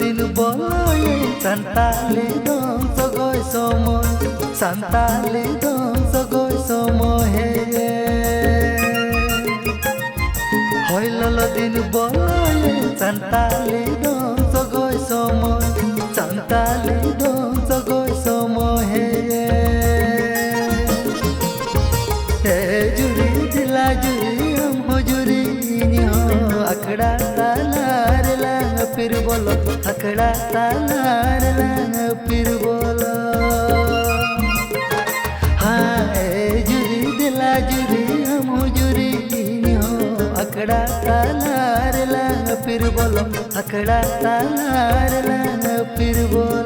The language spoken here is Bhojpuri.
दिन बोलोय संताली दं सगोय समय संताली दं सगोय समय होइलो दिन बोलोय संताली दं सगोय समय संताली दं सगोय समय जुरी दिला जुरी हम जुरी अखड़ा तालार लांग फिर बोलो अखड़ा तालार लांग फिर बोलो हाँ जुरी दिला जुरी हम जुरी अखड़ा तालार लांग फिर बोलो अखड़ा तालार लांग फिर बोलो।